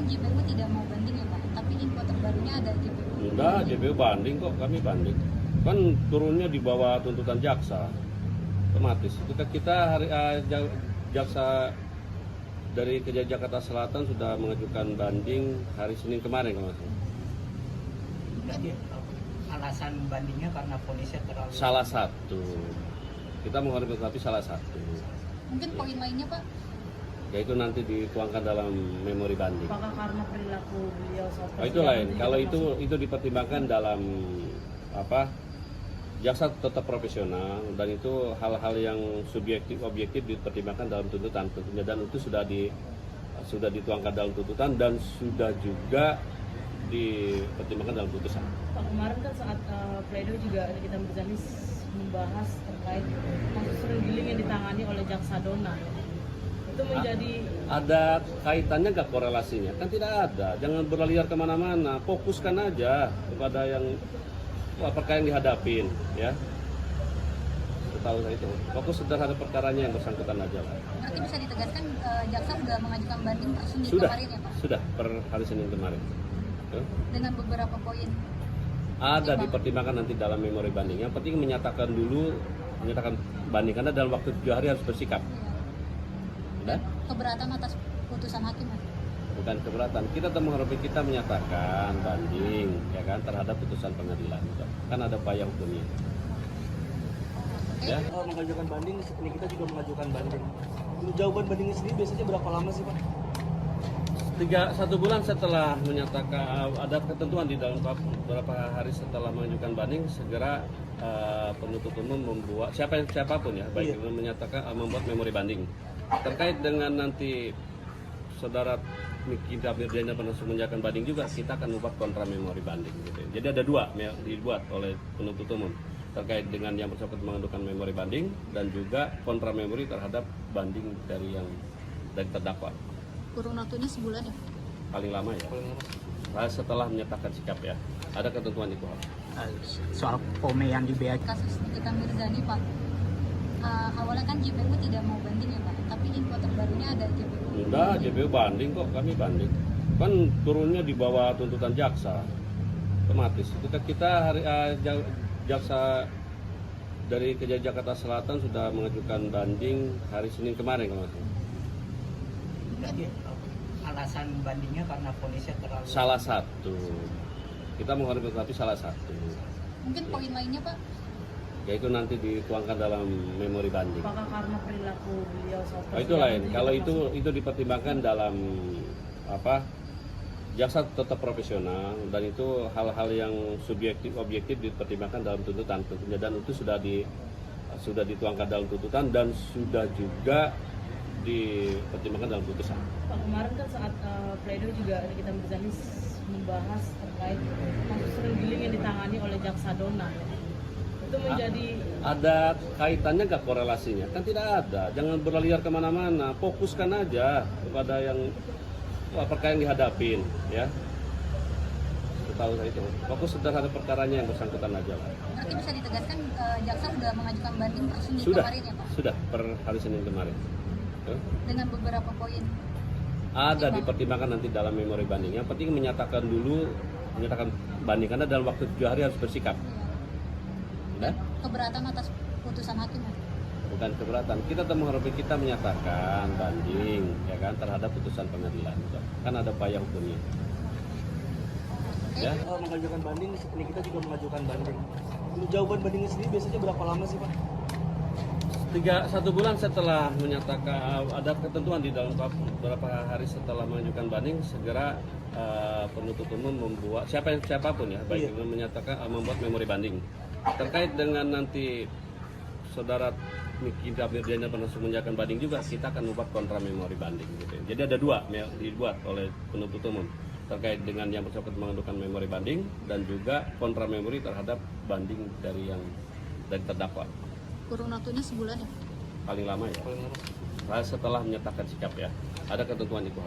JPU tidak mau banding ya Pak, tapi info terbarunya ada JPU. Enggak, JPU banding kok, kami banding. Kan turunnya di bawah tuntutan jaksa, otomatis. Itu kan kita jaksa dari Kejati Jakarta Selatan sudah mengajukan banding hari Senin kemarin kalau nggak salah. Berarti alasan bandingnya karena vonisnya terlalu Salah satu. Kita menghormati tapi salah satu. Mungkin poin lainnya Pak? Yaitu nanti dituangkan dalam memori banding. Apakah karena perilaku beliau saat Itu lain. Kalau itu dipertimbangkan dalam apa? Jaksa tetap profesional dan itu hal-hal yang subjektif objektif dipertimbangkan dalam tuntutan tentunya, dan itu sudah dituangkan dalam tuntutan dan sudah juga dipertimbangkan dalam putusan. Pak, kemarin kan saat pledoi juga Nikita Mirzani membahas terkait kasus Renggiling yang ditangani oleh Jaksa Dona. Itu menjadi Ada kaitannya nggak korelasinya? Kan tidak ada. Jangan berliar kemana-mana. Fokuskan aja kepada yang perkara yang dihadapin, ya. Setahu saya itu. Fokus terhadap perkaranya yang bersangkutan aja lah. Berarti bisa ditegaskan jaksa sudah mengajukan banding per Senin Sudah, kemarin ya Pak? sudah per hari Senin kemarin. Tuh. Dengan beberapa poin. Ada dipertimbangkan nanti dalam memori banding. Yang penting menyatakan banding karena dalam waktu 7 hari harus bersikap. Dan keberatan atas putusan hakim Mas? Bukan keberatan. Kita tetap menghormati, kita menyatakan banding ya kan terhadap putusan pengadilan. Kan ada upaya hukumnya. Ya. Mengajukan banding, ini kita juga mengajukan banding. Jawaban bandingnya sendiri biasanya berapa lama sih Pak? 1 bulan setelah menyatakan ada ketentuan di dalam beberapa hari setelah mengajukan banding, segera penuntut umum membuat siapapun ya, baik itu menyatakan membuat memori banding terkait dengan nanti saudara Nikita Mirzani langsung mengajukan banding juga, kita akan membuat kontra memori banding gitu. Jadi ada 2 yang dibuat oleh penuntut umum terkait dengan yang bersangkutan mengajukan memori banding dan juga kontra memori terhadap banding dari terdakwa. Kurun waktunya sebulan ya? Paling lama ya. Setelah menyatakan sikap ya. Ada ketentuan itu. soal POME yang di BA. Kasus Nikita Mirzani Pak, awalnya kan JPU tidak mau banding ya Pak, tapi info terbarunya ada JPU. Enggak, JPU banding kok, kami banding. Kan turunnya di bawah tuntutan jaksa, otomatis. Itu kan kita jaksa dari Kejati Jakarta Selatan sudah mengajukan banding hari Senin kemarin kalau nggak salah. Berarti alasan bandingnya karena vonisnya terlalu Salah satu. Kita menghormati tapi salah satu. Mungkin poin lainnya Pak? Yaitu nanti dituangkan dalam memori banding. apakah karena perilaku beliau saat Itu lain. Kalau itu dipertimbangkan dalam apa? Jaksa tetap profesional dan itu hal-hal yang subjektif objektif dipertimbangkan dalam tuntutan tentunya, dan itu sudah dituangkan dalam tuntutan dan sudah juga dipertimbangkan dalam putusan. Pak, kemarin kan saat pledoi juga Nikita Mirzani membahas terkait kasus Renggiling yang ditangani oleh Jaksa Dona. Itu menjadi Ada kaitannya nggak korelasinya? Kan tidak ada. Jangan berliar kemana-mana. Fokuskan aja kepada yang perkara yang dihadapin, ya. Setahu saya itu. Fokus terhadap perkaranya yang bersangkutan aja lah. Berarti bisa ditegaskan jaksa sudah mengajukan banding per Senin Sudah, kemarin ya Pak? sudah per hari Senin kemarin. Tuh. Dengan beberapa poin. Ada dipertimbangkan nanti dalam memori banding. Yang penting menyatakan banding karena dalam waktu 7 hari harus bersikap. Dan keberatan atas putusan hakim Mas? Bukan keberatan. Kita tetap menghormati, kita menyatakan banding ya kan terhadap putusan pengadilan. Kan ada upaya hukumnya. Ya. Mengajukan banding, ini kita juga mengajukan banding. Jawaban bandingnya sendiri biasanya berapa lama sih Pak? 1 bulan setelah menyatakan ada ketentuan di dalam beberapa hari setelah mengajukan banding, segera penuntut umum membuat siapapun ya, baik itu menyatakan membuat memori banding terkait dengan nanti saudara Nikita Mirzani langsung mengajukan banding juga, kita akan membuat kontra memori banding gitu. Jadi ada 2 yang dibuat oleh penuntut umum terkait dengan yang bersangkutan mengajukan memori banding dan juga kontra memori terhadap banding dari terdakwa. Kurun waktunya sebulan ya? Paling lama ya. Setelah menyatakan sikap ya. Ada ketentuan itu.